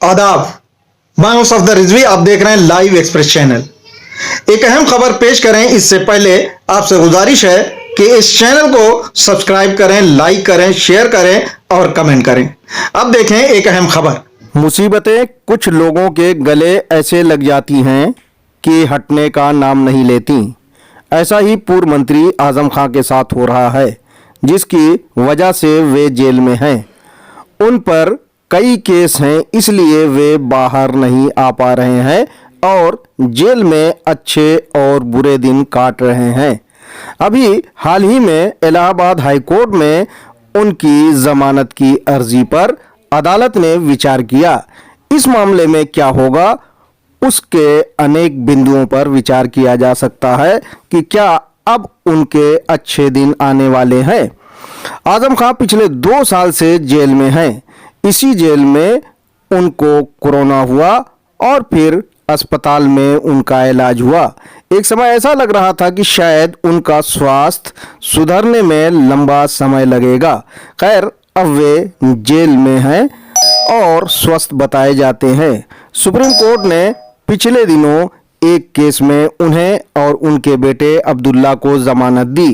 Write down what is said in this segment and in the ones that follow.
आदाब, मैं हूं सफदर रिजवी। आप देख रहे हैं लाइव एक्सप्रेस चैनल। एक अहम खबर पेश करें इससे पहले आपसे गुजारिश है कि इस चैनल को सब्सक्राइब करें, लाइक करें, शेयर करें और कमेंट करें। अब देखें एक अहम खबर। मुसीबतें कुछ लोगों के गले ऐसे लग जाती हैं कि हटने का नाम नहीं लेती। ऐसा ही पूर्व मंत्री आजम खां के साथ हो रहा है, जिसकी वजह से वे जेल में हैं। उन पर कई केस हैं, इसलिए वे बाहर नहीं आ पा रहे हैं और जेल में अच्छे और बुरे दिन काट रहे हैं। अभी हाल ही में इलाहाबाद हाई कोर्ट में उनकी जमानत की अर्जी पर अदालत ने विचार किया। इस मामले में क्या होगा, उसके अनेक बिंदुओं पर विचार किया जा सकता है कि क्या अब उनके अच्छे दिन आने वाले हैं। आजम खां पिछले 2 साल से जेल में हैं। इसी जेल में उनको कोरोना हुआ और फिर अस्पताल में उनका इलाज हुआ। एक समय ऐसा लग रहा था कि शायद उनका स्वास्थ्य सुधरने में लंबा समय लगेगा। खैर, अब वे जेल में हैं और स्वस्थ बताए जाते हैं। सुप्रीम कोर्ट ने पिछले दिनों एक केस में उन्हें और उनके बेटे अब्दुल्ला को जमानत दी,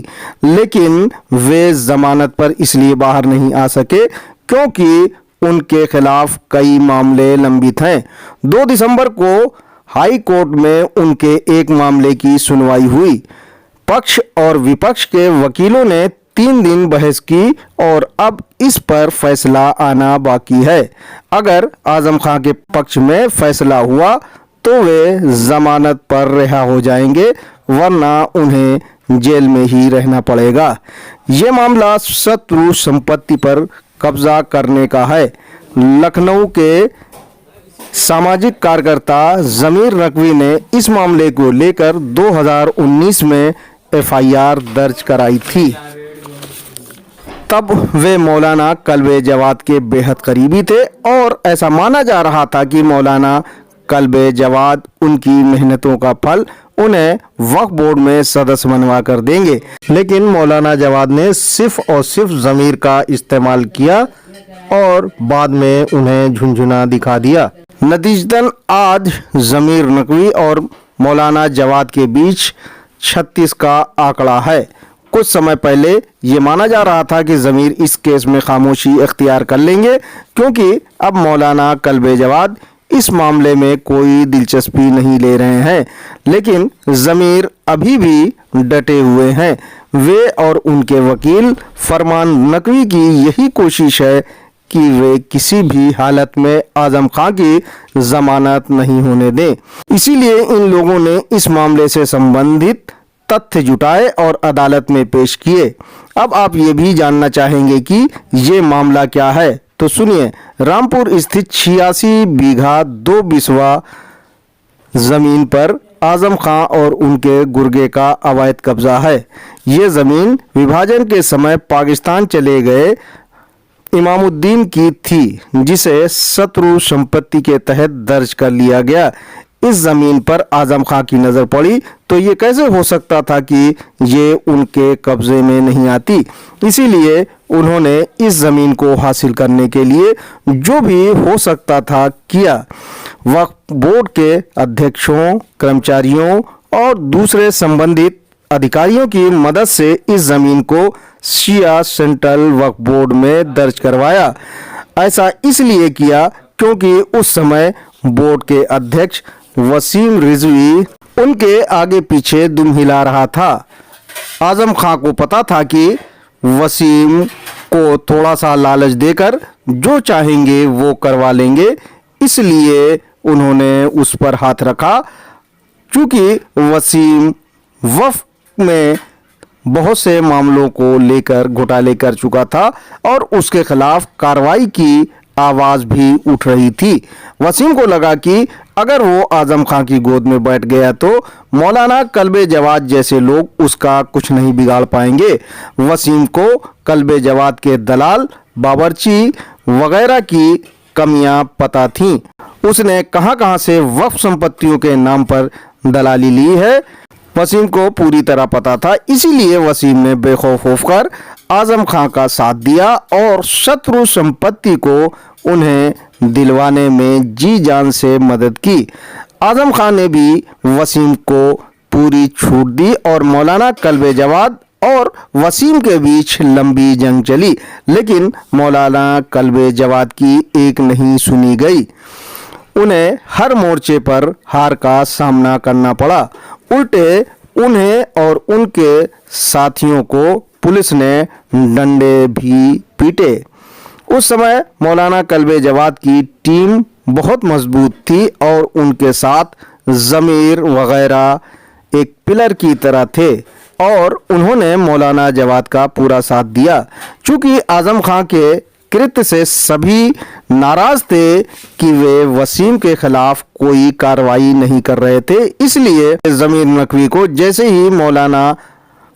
लेकिन वे जमानत पर इसलिए बाहर नहीं आ सके क्योंकि उनके खिलाफ कई मामले लंबित हैं। 2 दिसंबर को हाई कोर्ट में उनके एक मामले की सुनवाई हुई। पक्ष और विपक्ष के वकीलों ने 3 दिन बहस की और अब इस पर फैसला आना बाकी है। अगर आजम खां के पक्ष में फैसला हुआ तो वे जमानत पर रिहा हो जाएंगे, वरना उन्हें जेल में ही रहना पड़ेगा। ये मामला शत्रु संपत्ति पर कब्जा करने का है। लखनऊ के सामाजिक कार्यकर्ता जमीर नकवी ने इस मामले को लेकर 2019 में एफआईआर दर्ज कराई थी। तब वे मौलाना कल्बे जवाद के बेहद करीबी थे और ऐसा माना जा रहा था कि मौलाना कल्बे जवाद उनकी मेहनतों का फल उन्हें वक्फ बोर्ड में सदस्य बनवा कर देंगे। लेकिन मौलाना जवाद ने सिर्फ और सिर्फ ज़मीर का इस्तेमाल किया और बाद में उन्हें झुनझुना दिखा दिया। नतीजतन आज ज़मीर नकवी और मौलाना जवाद के बीच 36 का आंकड़ा है। कुछ समय पहले ये माना जा रहा था कि ज़मीर इस केस में खामोशी इख्तियार कर लेंगे, क्योंकि अब मौलाना कल्बे जवाद इस मामले में कोई दिलचस्पी नहीं ले रहे हैं। लेकिन ज़मीर अभी भी डटे हुए हैं। वे और उनके वकील फरमान नकवी की यही कोशिश है कि वे किसी भी हालत में आजम खां की जमानत नहीं होने दें। इसीलिए इन लोगों ने इस मामले से संबंधित तथ्य जुटाए और अदालत में पेश किए। अब आप ये भी जानना चाहेंगे कि ये मामला क्या है, तो सुनिए। रामपुर स्थित 86 बीघा 2 बिस्वा जमीन पर आजम खां और उनके गुर्गे का अवैध कब्जा है। ये जमीन विभाजन के समय पाकिस्तान चले गए इमामुद्दीन की थी, जिसे शत्रु संपत्ति के तहत दर्ज कर लिया गया। इस जमीन पर आजम खां की नजर पड़ी तो ये कैसे हो सकता था कि ये उनके कब्जे में नहीं आती। इसीलिए उन्होंने इस जमीन को हासिल करने के लिए जो भी हो सकता था किया। वक्फ बोर्ड के अध्यक्षों, कर्मचारियों और दूसरे संबंधित अधिकारियों की मदद से इस जमीन को शिया सेंट्रल वक्फ बोर्ड में दर्ज करवाया। ऐसा इसलिए किया क्योंकि उस समय बोर्ड के अध्यक्ष वसीम रिजवी उनके आगे पीछे दुम हिला रहा था। आजम खां को पता था कि वसीम को थोड़ा सा लालच देकर जो चाहेंगे वो करवा लेंगे, इसलिए उन्होंने उस पर हाथ रखा। चूंकि वसीम वक्फ में बहुत से मामलों को लेकर घोटाले कर चुका था और उसके खिलाफ कार्रवाई की आवाज भी उठ रही थी। वसीम को लगा कि अगर वो आजम खां की गोद में बैठ गया तो मौलाना कल्बे जवाद जैसे लोग उसका कुछ नहीं बिगाड़ पाएंगे। वसीम को कल्बे जवाद के दलाल, बावर्ची वगैरह की कमियां पता थीं। उसने कहां-कहां से वक्फ संपत्तियों के नाम पर दलाली ली है, वसीम को पूरी तरह पता था। इसीलिए वसीम ने बेखौफ होकर आजम खां का साथ दिया और शत्रु संपत्ति को उन्हें दिलवाने में जी जान से मदद की। आजम खान ने भी वसीम को पूरी छूट दी और मौलाना कल्बे जवाद और वसीम के बीच लंबी जंग चली, लेकिन मौलाना कल्बे जवाद की एक नहीं सुनी गई। उन्हें हर मोर्चे पर हार का सामना करना पड़ा। उल्टे उन्हें और उनके साथियों को पुलिस ने डंडे भी पीटे। उस समय मौलाना कल्बे जवाद की टीम बहुत मजबूत थी और उनके साथ ज़मीर वगैरह एक पिलर की तरह थे और उन्होंने मौलाना जवाद का पूरा साथ दिया। चूंकि आजम खां के कृत्य से सभी नाराज थे कि वे वसीम के खिलाफ कोई कार्रवाई नहीं कर रहे थे, इसलिए ज़मीर नकवी को जैसे ही मौलाना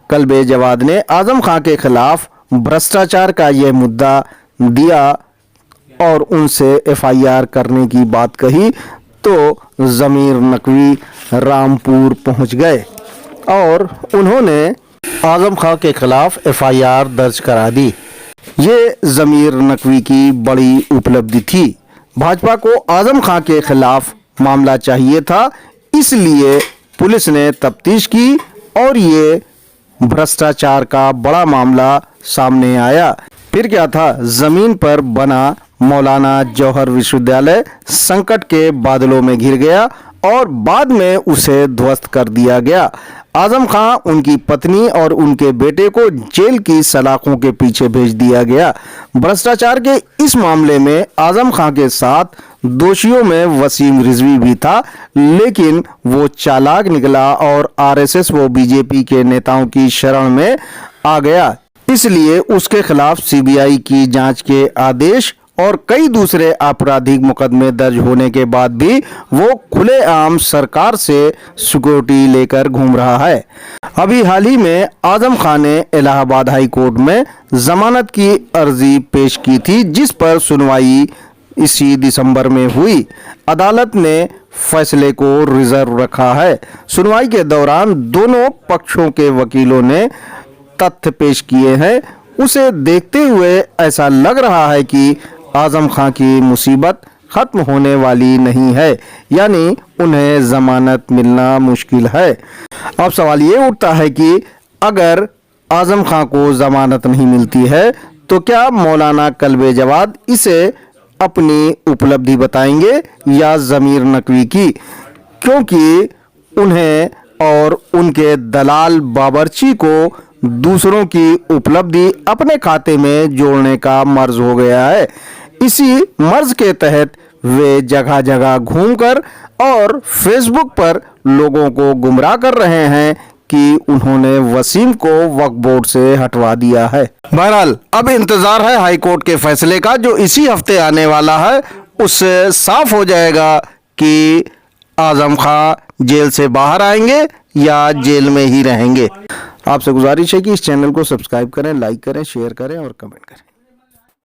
कल्बे जवाद ने आजम खां के खिलाफ भ्रष्टाचार का यह मुद्दा दिया और उनसे एफआईआर करने की बात कही, तो ज़मीर नकवी रामपुर पहुंच गए और उन्होंने आजम खां के खिलाफ एफआईआर दर्ज करा दी। ये ज़मीर नकवी की बड़ी उपलब्धि थी। भाजपा को आजम खां के खिलाफ मामला चाहिए था, इसलिए पुलिस ने तफ्तीश की और ये भ्रष्टाचार का बड़ा मामला सामने आया। फिर क्या था, जमीन पर बना मौलाना जौहर विश्वविद्यालय संकट के बादलों में घिर गया और बाद में उसे ध्वस्त कर दिया गया। आजम खां, उनकी पत्नी और उनके बेटे को जेल की सलाखों के पीछे भेज दिया गया। भ्रष्टाचार के इस मामले में आजम खां के साथ दोषियों में वसीम रिजवी भी था, लेकिन वो चालाक निकला और आरएसएस व बीजेपी के नेताओं की शरण में आ गया। इसलिए उसके खिलाफ सीबीआई की जांच के आदेश और कई दूसरे आपराधिक मुकदमे दर्ज होने के बाद भी वो खुलेआम सरकार से सिक्योरिटी लेकर घूम रहा है। अभी हाल ही में आजम खान ने इलाहाबाद हाई कोर्ट में जमानत की अर्जी पेश की थी, जिस पर सुनवाई इसी दिसंबर में हुई। अदालत ने फैसले को रिजर्व रखा है। सुनवाई के दौरान दोनों पक्षों के वकीलों ने तथ्य पेश किए हैं। उसे देखते हुए ऐसा लग रहा है कि आजम खां की मुसीबत खत्म होने वाली नहीं है, यानी उन्हें जमानत मिलना मुश्किल है। अब सवाल ये उठता है कि अगर आजम खां को जमानत नहीं मिलती है तो क्या मौलाना कल्बे जवाद इसे अपनी उपलब्धि बताएंगे या ज़मीर नकवी की, क्योंकि उन्हें और उनके दलाल बाबरची को दूसरों की उपलब्धि अपने खाते में जोड़ने का मर्ज हो गया है। इसी मर्ज के तहत वे जगह जगह घूमकर और फेसबुक पर लोगों को गुमराह कर रहे हैं कि उन्होंने वसीम को वक्फ बोर्ड से हटवा दिया है। बहरहाल अब इंतजार है हाई कोर्ट के फैसले का, जो इसी हफ्ते आने वाला है। उससे साफ हो जाएगा कि आजम खां जेल से बाहर आएंगे या जेल में ही रहेंगे। आपसे गुजारिश है कि इस चैनल को सब्सक्राइब करें, लाइक करें, शेयर करें और कमेंट करें।